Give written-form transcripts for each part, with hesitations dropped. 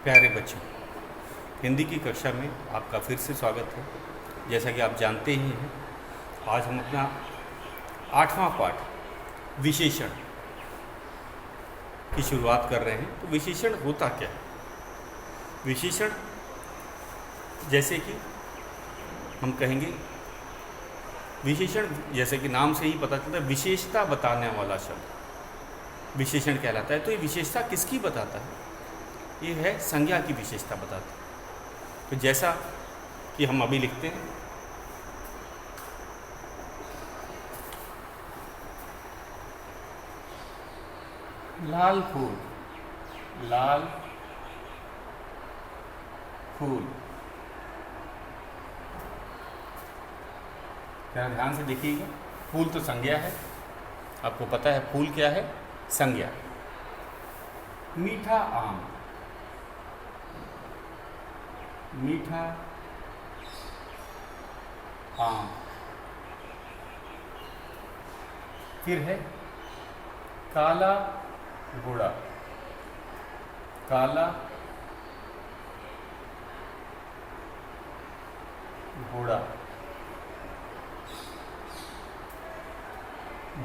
प्यारे बच्चों, हिंदी की कक्षा में आपका फिर से स्वागत है। जैसा कि आप जानते ही हैं, आज हम अपना 8वां पाठ विशेषण की शुरुआत कर रहे हैं। तो विशेषण होता क्या है? विशेषण जैसे कि हम कहेंगे, विशेषण जैसे कि नाम से ही पता चलता है, विशेषता बताने वाला शब्द विशेषण कहलाता है। तो ये विशेषता किसकी बताता है? ये है संज्ञा की विशेषता बताता है। तो जैसा कि हम अभी लिखते हैं, लाल फूल, लाल फूल। क्या ध्यान से देखिएगा, फूल तो संज्ञा है, आपको पता है फूल क्या है? संज्ञा। मीठा आम, मीठा आम। फिर है काला घोड़ा, काला घोड़ा।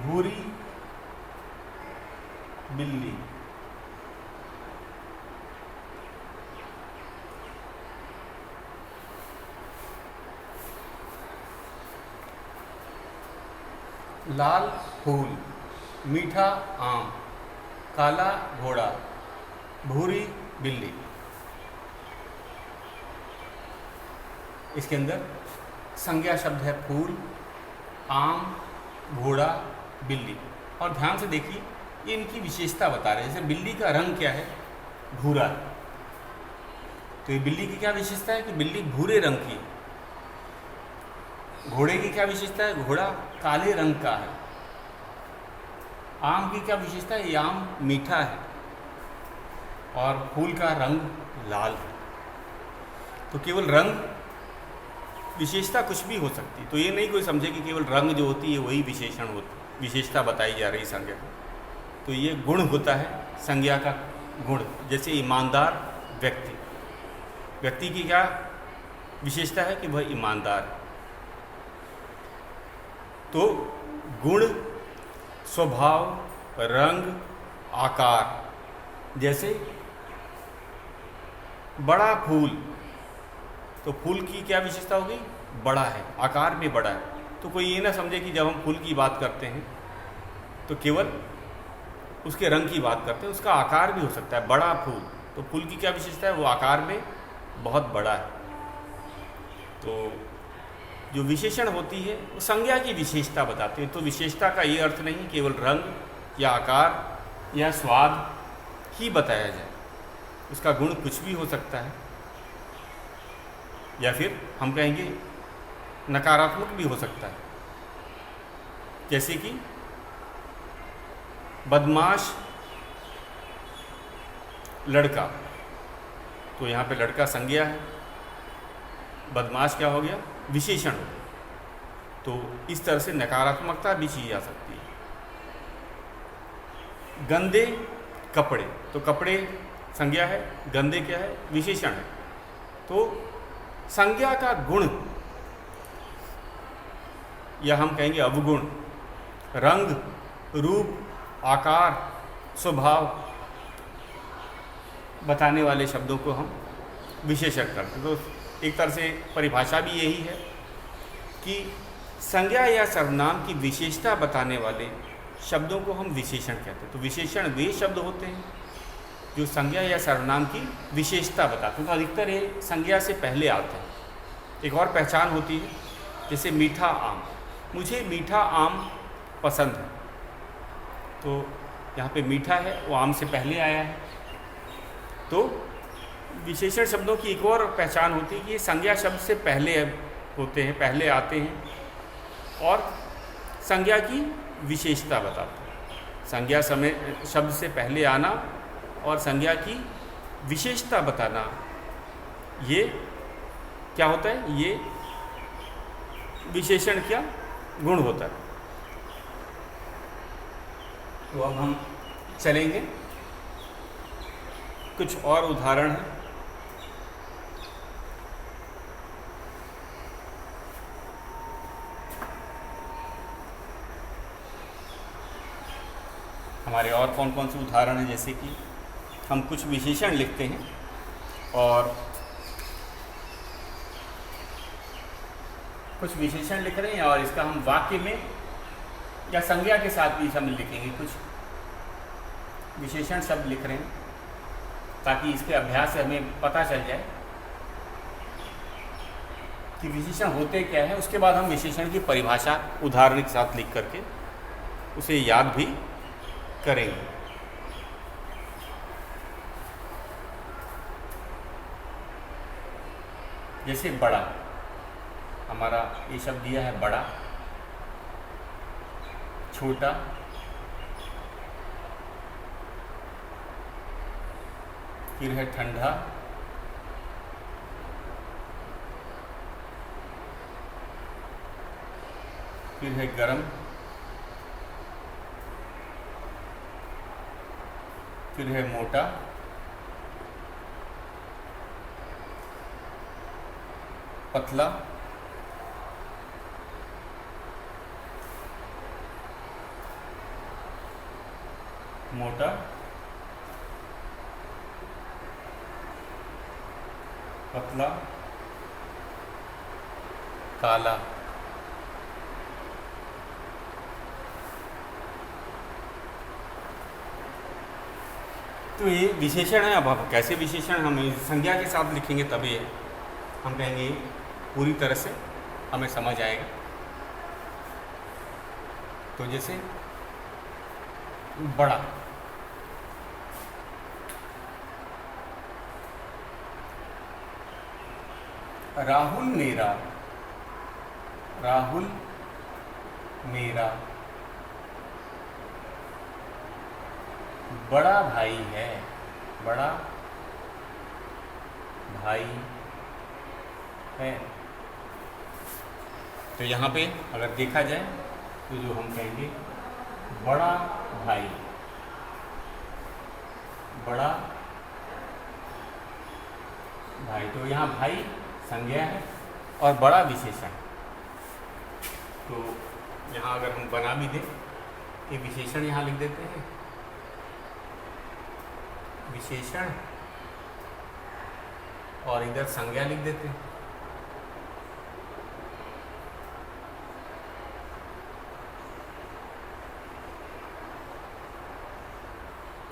भूरी बिल्ली, लाल फूल, मीठा आम, काला घोड़ा, भूरी बिल्ली। इसके अंदर संज्ञा शब्द है फूल, आम, घोड़ा, बिल्ली। और ध्यान से देखिए, ये इनकी विशेषता बता रहे हैं। जैसे बिल्ली का रंग क्या है? भूरा है। तो ये बिल्ली की क्या विशेषता है कि बिल्ली भूरे रंग की है। घोड़े की क्या विशेषता है? घोड़ा काले रंग का है। आम की क्या विशेषता है? ये आम मीठा है। और फूल का रंग लाल है। तो केवल रंग विशेषता कुछ भी हो सकती है। तो ये नहीं कोई समझे कि केवल रंग जो होती है वही विशेषण होती, विशेषता बताई जा रही संज्ञा को। तो ये गुण होता है संज्ञा का गुण। जैसे ईमानदार व्यक्ति, व्यक्ति की क्या विशेषता है कि वह ईमानदार है। तो गुण, स्वभाव, रंग, आकार। जैसे बड़ा फूल, तो फूल की क्या विशेषता होगी? बड़ा है, आकार में बड़ा है। तो कोई ये ना समझे कि जब हम फूल की बात करते हैं तो केवल उसके रंग की बात करते हैं, उसका आकार भी हो सकता है। बड़ा फूल, तो फूल की क्या विशेषता है? वो आकार में बहुत बड़ा है। तो जो विशेषण होती है वो संज्ञा की विशेषता बताती है। तो विशेषता का ये अर्थ नहीं केवल रंग या आकार या स्वाद ही बताया जाए, उसका गुण कुछ भी हो सकता है। या फिर हम कहेंगे नकारात्मक भी हो सकता है। जैसे कि बदमाश लड़का, तो यहाँ पे लड़का संज्ञा है, बदमाश क्या हो गया? विशेषण हो गया। तो इस तरह से नकारात्मकता भी की जा सकती है। गंदे कपड़े, तो कपड़े संज्ञा है, गंदे क्या है? विशेषण है। तो संज्ञा का गुण या हम कहेंगे अवगुण, रंग, रूप, आकार, स्वभाव बताने वाले शब्दों को हम विशेषण करते हैं। तो एक तरह से परिभाषा भी यही है कि संज्ञा या सर्वनाम की विशेषता बताने वाले शब्दों को हम विशेषण कहते हैं। तो विशेषण वे शब्द होते हैं जो संज्ञा या सर्वनाम की विशेषता बताते हैं। तो अधिकतर ये संज्ञा से पहले आते हैं। एक और पहचान होती है, जैसे मीठा आम, मुझे मीठा आम पसंद है। तो यहाँ पे मीठा है, वो आम से पहले आया है। तो विशेषण शब्दों की एक और पहचान होती है कि ये संज्ञा शब्द से पहले होते हैं, पहले आते हैं और संज्ञा की विशेषता बताते हैं। संज्ञा समय शब्द से पहले आना और संज्ञा की विशेषता बताना, ये क्या होता है? ये विशेषण क्या गुण होता है। तो अब हम चलेंगे, कुछ और उदाहरण हैं हमारे और कौन कौन से उदाहरण हैं, जैसे कि हम कुछ विशेषण लिखते हैं और कुछ विशेषण लिख रहे हैं और इसका हम वाक्य में या संज्ञा के साथ भी शामिल लिखेंगे। कुछ विशेषण शब्द लिख रहे हैं ताकि इसके अभ्यास से हमें पता चल जाए कि विशेषण होते क्या है। उसके बाद हम विशेषण की परिभाषा उदाहरण के साथ लिख करके उसे याद भी करेंगे। जैसे बड़ा, हमारा ये शब्द दिया है बड़ा, छोटा, फिर है ठंडा, फिर है गरम, फिर है मोटा, पतला, मोटा, पतला, काला। तो ये विशेषण है। अब हम कैसे विशेषण हम संज्ञा के साथ लिखेंगे तभी हम कहेंगे पूरी तरह से हमें समझ आएगा। तो जैसे बड़ा, राहुल मेरा, राहुल मेरा बड़ा भाई है, बड़ा भाई है। तो यहाँ पे अगर देखा जाए तो जो हम कहेंगे बड़ा भाई, बड़ा भाई, तो यहाँ भाई संज्ञा है और बड़ा विशेषण। तो यहाँ अगर हम बना भी दें, ये विशेषण यहाँ लिख देते हैं, विशेषण, और इधर संज्ञा लिख देते हैं।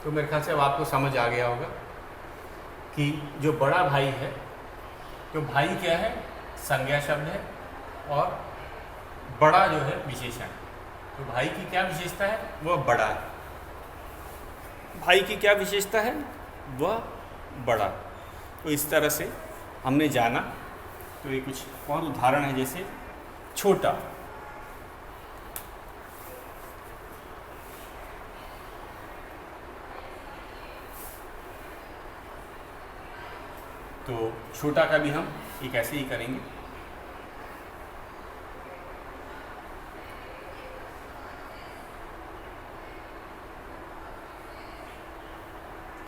तो मेरे ख्याल से अब आपको समझ आ गया होगा कि जो बड़ा भाई है, तो भाई क्या है, संज्ञा शब्द है और बड़ा जो है विशेषण। तो भाई की क्या विशेषता है, वह बड़ा है। भाई की क्या विशेषता है, वह बड़ा। तो इस तरह से हमने जाना। तो ये कुछ और उदाहरण है, जैसे छोटा, तो छोटा का भी हम एक ऐसे ही करेंगे।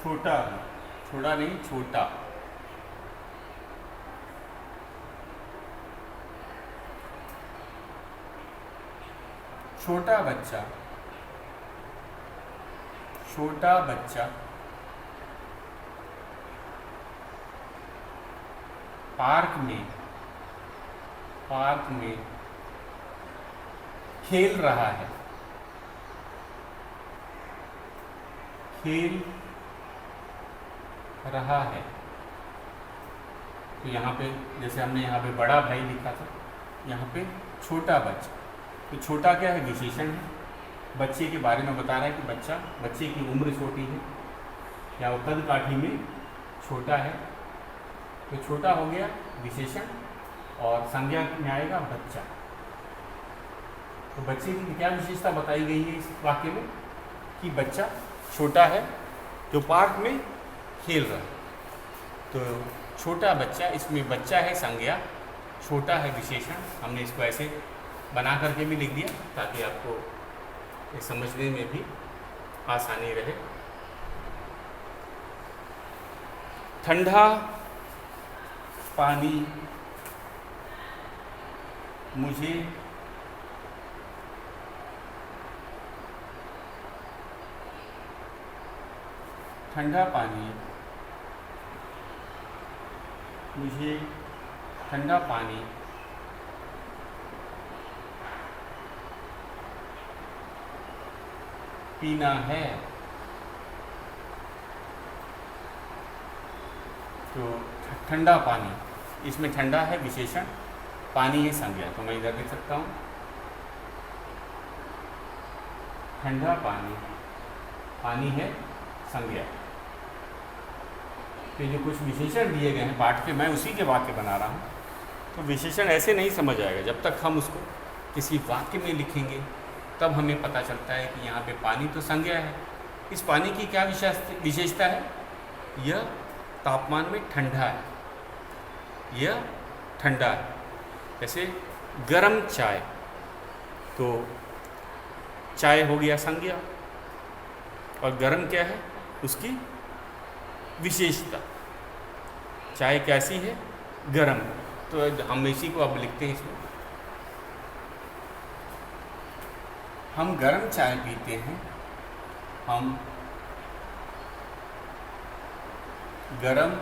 छोटा, छोटा नहीं, छोटा, छोटा बच्चा, छोटा बच्चा पार्क में, पार्क में खेल रहा है, खेल रहा है। तो यहाँ पे जैसे हमने यहाँ पे बड़ा भाई लिखा था, यहाँ पे छोटा बच्चा। तो छोटा क्या है, विशेषण है, बच्चे के बारे में बता रहा है कि बच्चा, बच्चे की उम्र छोटी है या वो कद काठी में छोटा है। तो छोटा हो गया विशेषण और संज्ञा में आएगा बच्चा। तो बच्चे की क्या विशेषता बताई गई है इस वाक्य में, कि बच्चा छोटा है जो पार्क में खेल रहा है। तो छोटा बच्चा, इसमें बच्चा है संज्ञा, छोटा है विशेषण। हमने इसको ऐसे बना करके भी लिख दिया ताकि आपको ये समझने में भी आसानी रहे। ठंडा पानी मुझे ठंडा पानी, मुझे ठंडा पानी पीना है। तो ठंडा पानी, इसमें ठंडा है विशेषण, पानी है संज्ञा, तो मैं इधर लिख सकता हूँ ठंडा पानी, पानी है संज्ञा। तो जो कुछ विशेषण दिए गए हैं पाठ के, मैं उसी के वाक्य बना रहा हूँ। तो विशेषण ऐसे नहीं समझ आएगा, जब तक हम उसको किसी वाक्य में लिखेंगे तब हमें पता चलता है कि यहाँ पे पानी तो संज्ञा है। इस पानी की क्या विशेषता है? यह तापमान में ठंडा है, यह ठंडा है। जैसे गरम चाय, तो चाय हो गया संज्ञा, और गरम क्या है? उसकी विशेषता। चाय कैसी है? गरम। तो हम इसी को अब लिखते हैं इसमें, हम गरम चाय पीते हैं, हम गरम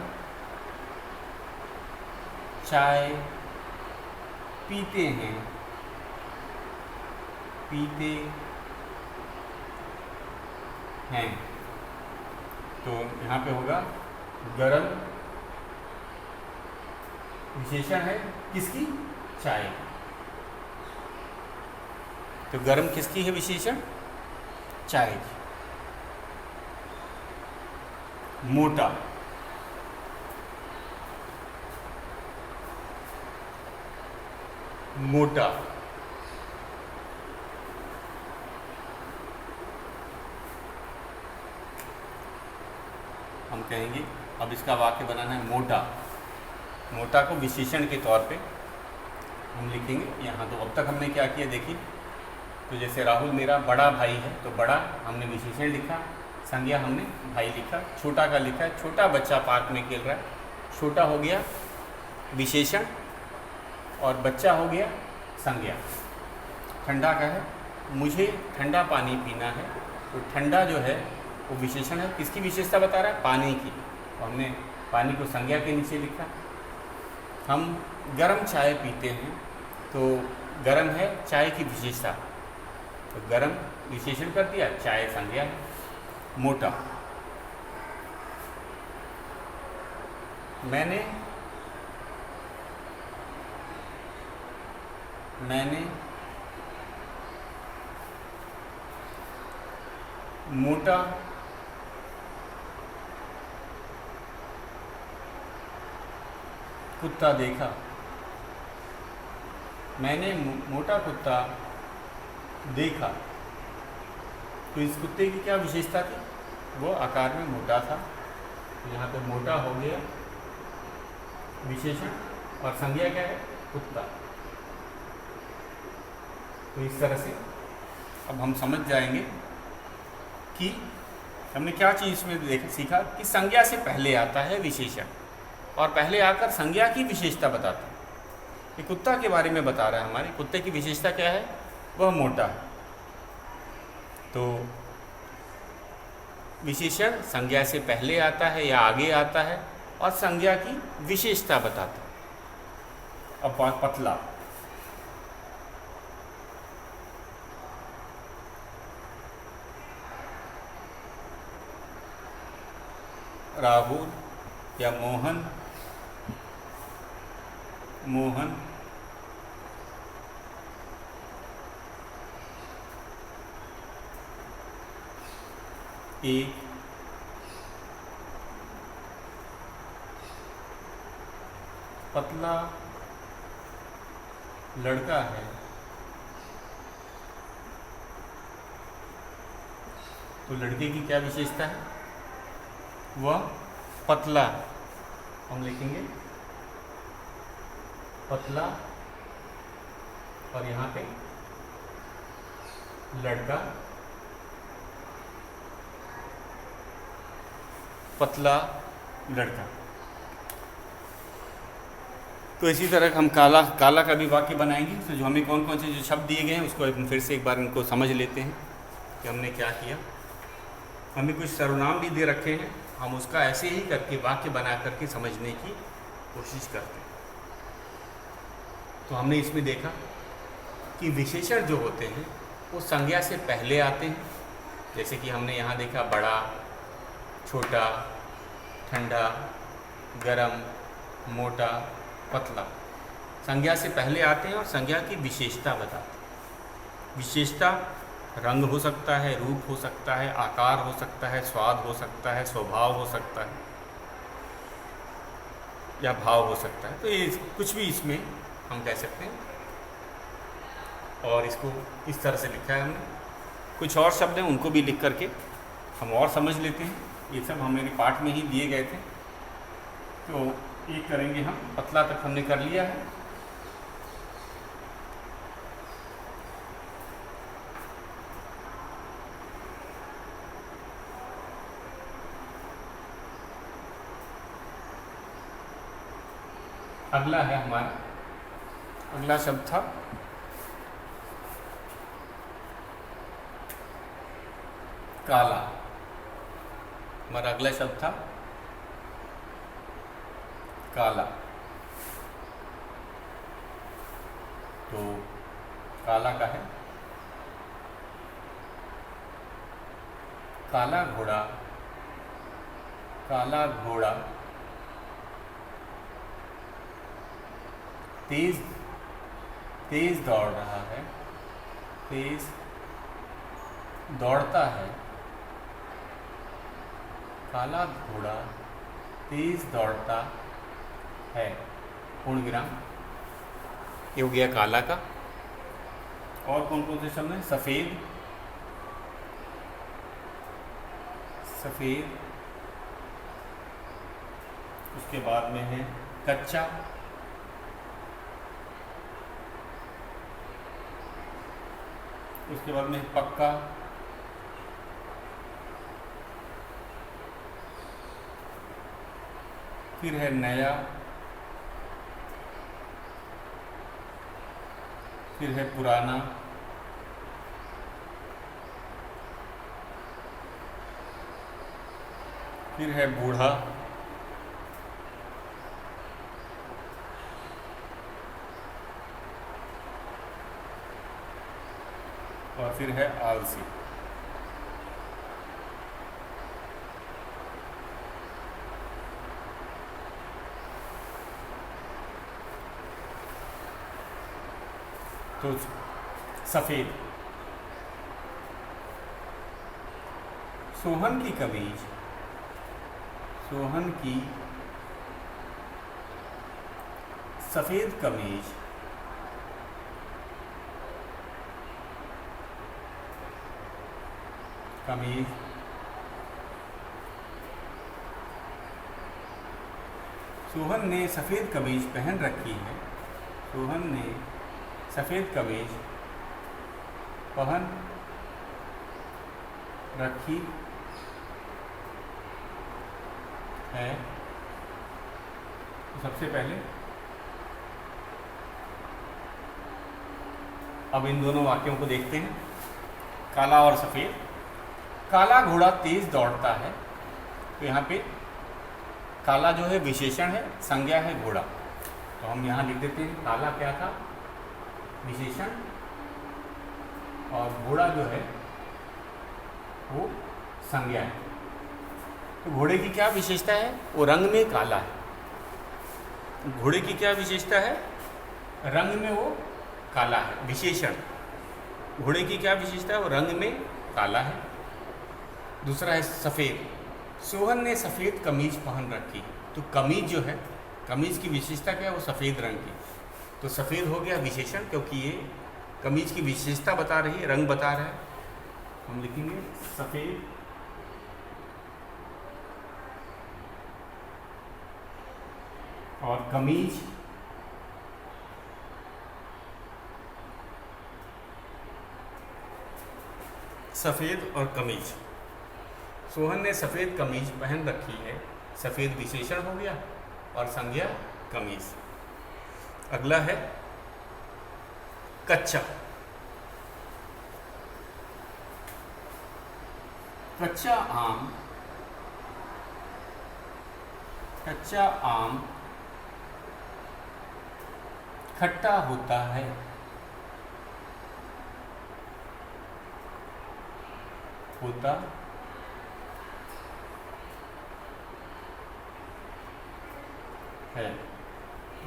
चाय पीते हैं, पीते हैं। तो यहाँ पे होगा गरम, विशेषण है किसकी? चाय। तो गरम किसकी है विशेषण? चाय की। मोटा, मोटा, हम कहेंगे अब इसका वाक्य बनाना है मोटा। मोटा को विशेषण के तौर पे हम लिखेंगे यहाँ। तो अब तक हमने क्या किया देखिए, तो जैसे राहुल मेरा बड़ा भाई है, तो बड़ा हमने विशेषण लिखा, संज्ञा हमने भाई लिखा। छोटा का लिखा है, छोटा बच्चा पार्क में खेल रहा है, छोटा हो गया विशेषण और बच्चा हो गया संज्ञा। ठंडा का है, मुझे ठंडा पानी पीना है, तो ठंडा जो है वो विशेषण है, किसकी विशेषता बता रहा है? पानी की। तो हमने पानी को संज्ञा के नीचे लिखा। हम गरम चाय पीते हैं, तो गरम है चाय की विशेषता, तो गरम विशेषण कर दिया, चाय संज्ञा है। मोटा, मैंने मोटा कुत्ता देखा, मैंने मोटा कुत्ता देखा। तो इस कुत्ते की क्या विशेषता थी? वो आकार में मोटा था, तो यहाँ पे मोटा हो गया विशेषण, और संज्ञा क्या है? कुत्ता। तो इस तरह से अब हम समझ जाएंगे कि हमने क्या चीज़ इसमें सीखा कि संज्ञा से पहले आता है विशेषण, और पहले आकर संज्ञा की विशेषता बताता है। ये कुत्ता के बारे में बता रहा है, हमारे कुत्ते की विशेषता क्या है? वह मोटा है। तो विशेषण संज्ञा से पहले आता है या आगे आता है, और संज्ञा की विशेषता बताता है। अब पतला, राहुल या मोहन एक पतला लड़का है, तो लड़के की क्या विशेषता है? वह पतला, हम लिखेंगे पतला, और यहाँ पे लड़का, पतला लड़का। तो इसी तरह हम काला का भी वाक्य बनाएंगे। तो जो हमें कौन कौन से जो शब्द दिए गए हैं उसको फिर से एक बार इनको समझ लेते हैं कि हमने क्या किया। हमें कुछ सर्वनाम भी दे रखे हैं हम उसका ऐसे ही करके वाक्य बना करके समझने की कोशिश करते हैं। तो हमने इसमें देखा कि विशेषण जो होते हैं वो संज्ञा से पहले आते हैं, जैसे कि हमने यहाँ देखा बड़ा, छोटा, ठंडा, गरम, मोटा, पतला, संज्ञा से पहले आते हैं और संज्ञा की विशेषता बताते हैं। विशेषता रंग हो सकता है, रूप हो सकता है, आकार हो सकता है, स्वाद हो सकता है, स्वभाव हो सकता है या भाव हो सकता है। तो ये कुछ भी इसमें हम कह सकते हैं और इसको इस तरह से लिखा है हमने। कुछ और शब्द हैं उनको भी लिख करके हम और समझ लेते हैं। ये सब हमारे पाठ में ही दिए गए थे, तो एक करेंगे हम। पतला तक हमने कर लिया है। अगला है हमारा, अगला शब्द था काला। हमारा अगला शब्द था काला। तो काला का है काला घोड़ा, काला घोड़ा तेज तेज दौड़ रहा है, तेज दौड़ता है। काला घोड़ा तेज दौड़ता है, पूर्ण विराम। ये हो गया काला का। और कौन कौन से शब्द हैं? सफ़ेद, सफ़ेद, उसके बाद में है कच्चा, उसके बाद में पक्का, फिर है नया, फिर है पुराना, फिर है बूढ़ा, और फिर है आलसी। तो सफ़ेद, सोहन की कमीज, सोहन की सफ़ेद कमीज, कमीज सोहन ने सफ़ेद कमीज पहन रखी है, सोहन ने सफ़ेद कमीज पहन रखी है। तो सबसे पहले अब इन दोनों वाक्यों को देखते हैं, काला और सफ़ेद। काला घोड़ा तेज दौड़ता है, तो यहाँ पे काला जो है विशेषण है, संज्ञा है घोड़ा, तो हम यहाँ लिख देते हैं काला क्या था? विशेषण, और घोड़ा जो है वो संज्ञा है। तो घोड़े की क्या विशेषता है? वो रंग में काला है। घोड़े की क्या विशेषता है? रंग में वो काला है, विशेषण। घोड़े की क्या विशेषता है? वो रंग में काला है। दूसरा है सफ़ेद, सोहन ने सफ़ेद कमीज पहन रखी। तो कमीज जो है, कमीज की विशेषता क्या है? वो सफ़ेद रंग की। तो सफ़ेद हो गया विशेषण, क्योंकि ये कमीज की विशेषता बता रही है, रंग बता रहा है। हम लिखेंगे सफ़ेद और कमीज, सफ़ेद और कमीज। सोहन ने सफ़ेद कमीज पहन रखी है, सफ़ेद विशेषण हो गया और संज्ञा कमीज। अगला है कच्चा। कच्चा आम कच्चा आम खट्टा होता है। होता है।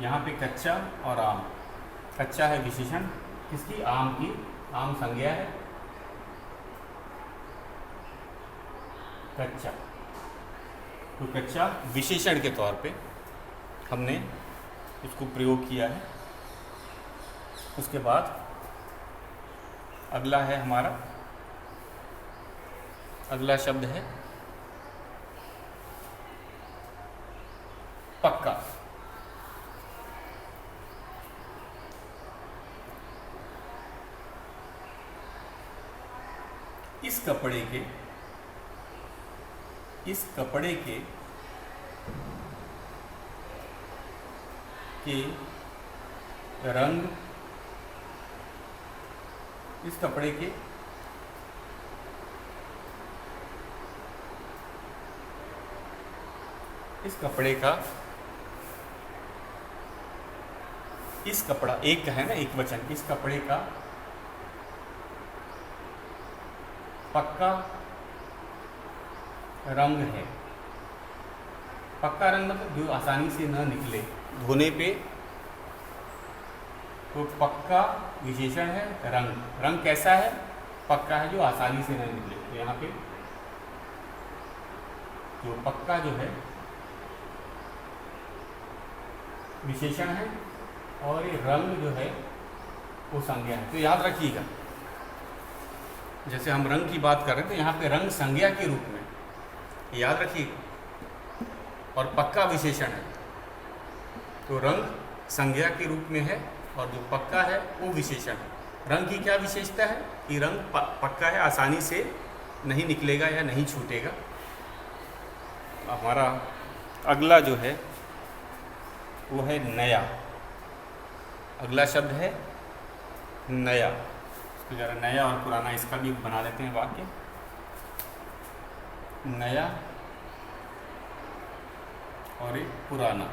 यहाँ पे कच्चा और आम, कच्चा है विशेषण किसकी, आम की, आम संज्ञा है, कच्चा, तो कच्चा विशेषण के तौर पे हमने इसको प्रयोग किया है। उसके बाद अगला है हमारा, अगला शब्द है पक्का। इस कपड़े के रंग, इस कपड़े के इस कपड़े का, इस कपड़ा एक है ना, एक वचन, इस कपड़े का पक्का रंग है। पक्का रंग मतलब जो आसानी से न निकले धोने पे, तो पक्का विशेषण है रंग। रंग कैसा है, पक्का है, जो आसानी से न निकले। तो यहाँ पे जो पक्का जो है विशेषण है और ये रंग जो है वो संज्ञा है। तो याद रखिएगा, जैसे हम रंग की बात कर रहे थे, यहाँ पे रंग संज्ञा के रूप में, याद रखिएगा, और पक्का विशेषण है। तो रंग संज्ञा के रूप में है और जो पक्का है वो विशेषण है। रंग की क्या विशेषता है कि रंग पक्का है, आसानी से नहीं निकलेगा या नहीं छूटेगा। हमारा अगला जो है वो है नया। अगला शब्द है नया। इसको जरा नया और पुराना इसका भी बना लेते हैं वाक्य। नया और एक पुराना।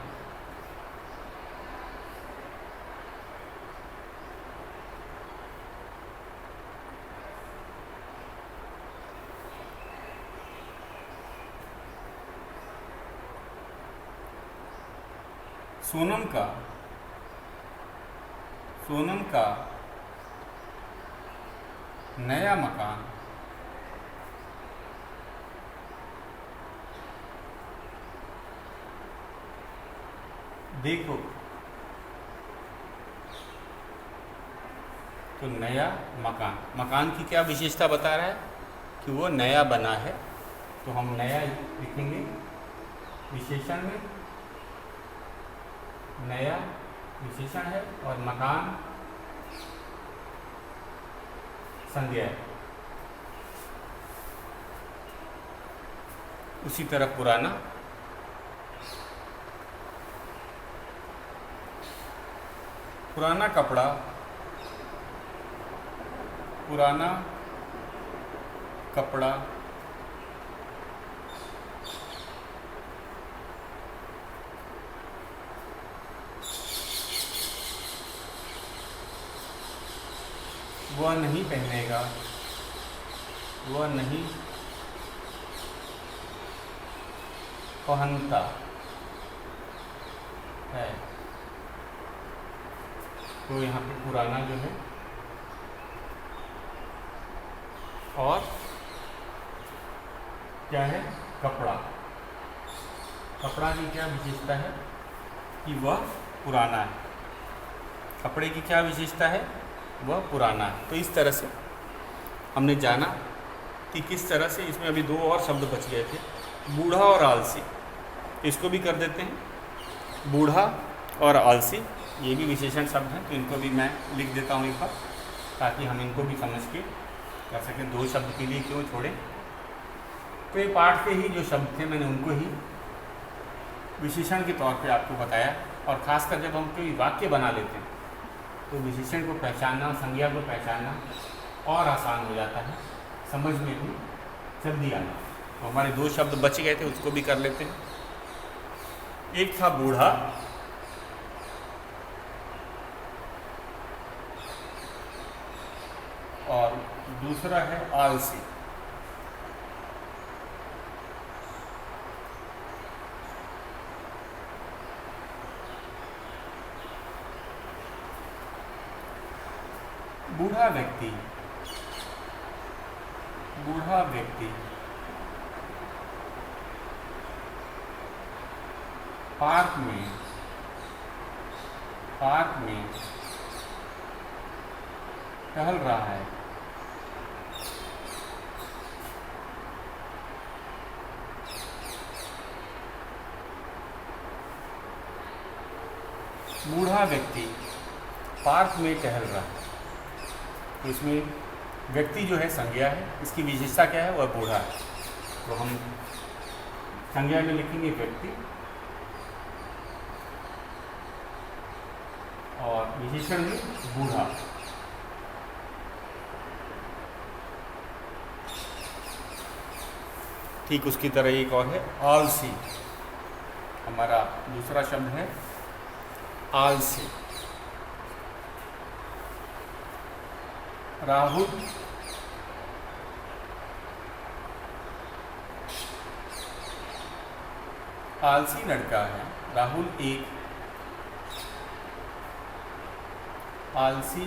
सोनम का नया मकान देखो। तो नया मकान, मकान की क्या विशेषता बता रहा है कि वो नया बना है। तो हम नया लिखेंगे विशेषण में, नया विशेषण है और मकान संज्ञा है। उसी तरह पुराना, पुराना कपड़ा, पुराना कपड़ा वह नहीं पहनेगा, वह नहीं पहनता है। तो यहाँ पे पुराना जो है और क्या है, कपड़ा। कपड़ा की क्या विशेषता है कि वह पुराना है। कपड़े की क्या विशेषता है, वह पुराना है। तो इस तरह से हमने जाना कि किस तरह से, इसमें अभी दो और शब्द बच गए थे, बूढ़ा और आलसी। इसको भी कर देते हैं, बूढ़ा और आलसी, ये भी विशेषण शब्द हैं। तो इनको भी मैं लिख देता हूँ एक बार, ताकि हम इनको भी समझ के कर सकें। दो शब्द के लिए क्यों छोड़ें। तो ये पाठ के ही जो शब्द थे मैंने उनको ही विशेषण के तौर पे आपको बताया। और ख़ासकर जब हम कोई वाक्य बना लेते हैं तो विशेषण को पहचानना, संज्ञा को पहचानना और आसान हो जाता है, समझ में भी जल्दी आना। तो हमारे दो शब्द बच गए थे, उसको भी कर लेते हैं। एक था बूढ़ा और दूसरा है आलसी। बूढ़ा व्यक्ति पार्क में टहल रहा है। बूढ़ा व्यक्ति पार्क में टहल रहा है। तो इसमें व्यक्ति जो है संज्ञा है, इसकी विशेषता क्या है? वह बूढ़ा है। तो हम संज्ञा में लिखेंगे व्यक्ति और विशेषण में बूढ़ा। ठीक उसकी तरह एक और है आलसी। हमारा दूसरा शब्द है आलसी। राहुल आलसी लड़का है। राहुल एक आलसी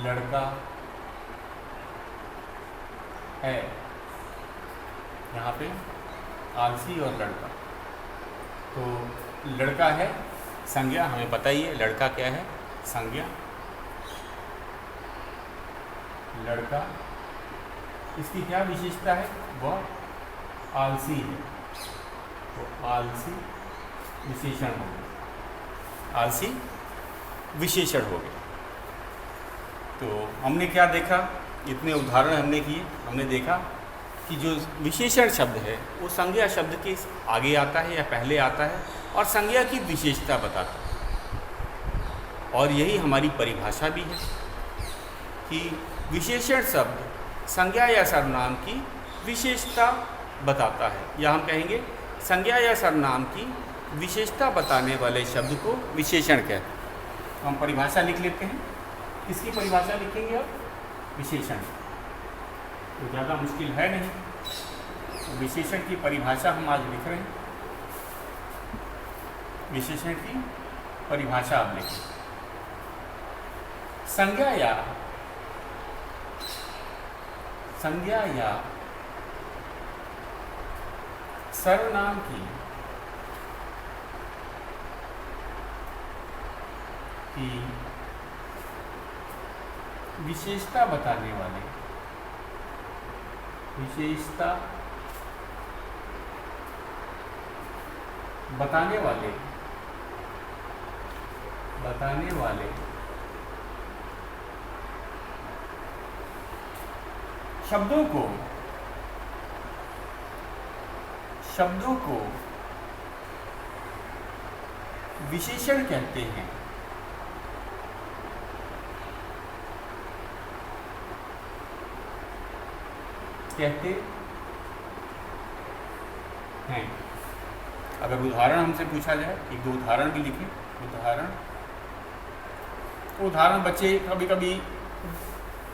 लड़का है। यहाँ पे आलसी और लड़का, तो लड़का है संज्ञा, हमें पता ही है लड़का क्या है, संज्ञा। लड़का, इसकी क्या विशेषता है? वह आलसी है, तो आलसी विशेषण हो गया। आलसी विशेषण हो गया। तो हमने क्या देखा? इतने उदाहरण हमने किए। हमने देखा कि जो विशेषण शब्द है वो संज्ञा शब्द के आगे आता है या पहले आता है और संज्ञा की विशेषता बताता है। और यही हमारी परिभाषा भी है कि विशेषण शब्द संज्ञा या सर्वनाम की विशेषता बताता है, या हम कहेंगे संज्ञा या सर्वनाम की विशेषता बताने वाले शब्द को विशेषण कहते हैं। तो हम परिभाषा लिख लेते हैं। किसकी परिभाषा लिखेंगे अब? विशेषण। तो ज़्यादा मुश्किल है नहीं। तो विशेषण की परिभाषा हम आज लिख रहे हैं। विशेषण की परिभाषा आप लिखें। संज्ञा या सर्वनाम की विशेषता बताने वाले शब्दों को विशेषण कहते हैं। अगर उदाहरण हमसे पूछा जाए, एक दो उदाहरण भी लिखें। उदाहरण बच्चे कभी कभी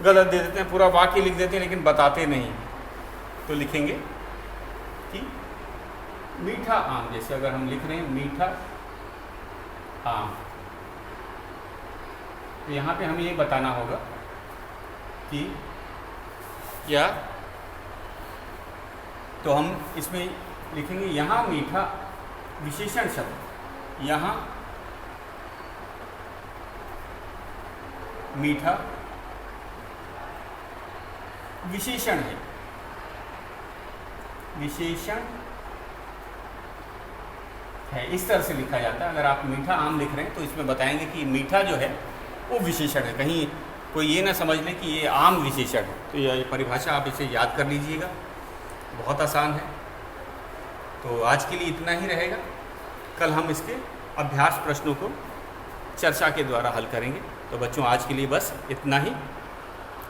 गलत दे देते हैं, पूरा वाक्य लिख देते हैं लेकिन बताते नहीं। तो लिखेंगे कि मीठा आम, जैसे अगर हम लिख रहे हैं मीठा आम, तो यहाँ पे हमें ये बताना होगा कि या तो हम इसमें लिखेंगे यहाँ मीठा विशेषण शब्द, यहाँ मीठा विशेषण है, इस तरह से लिखा जाता है। अगर आप मीठा आम लिख रहे हैं तो इसमें बताएंगे कि मीठा जो है वो विशेषण है। कहीं कोई ये ना समझ ले कि ये आम विशेषण है। तो ये परिभाषा आप इसे याद कर लीजिएगा, बहुत आसान है। तो आज के लिए इतना ही रहेगा। कल हम इसके अभ्यास प्रश्नों को चर्चा के द्वारा हल करेंगे। तो बच्चों आज के लिए बस इतना ही।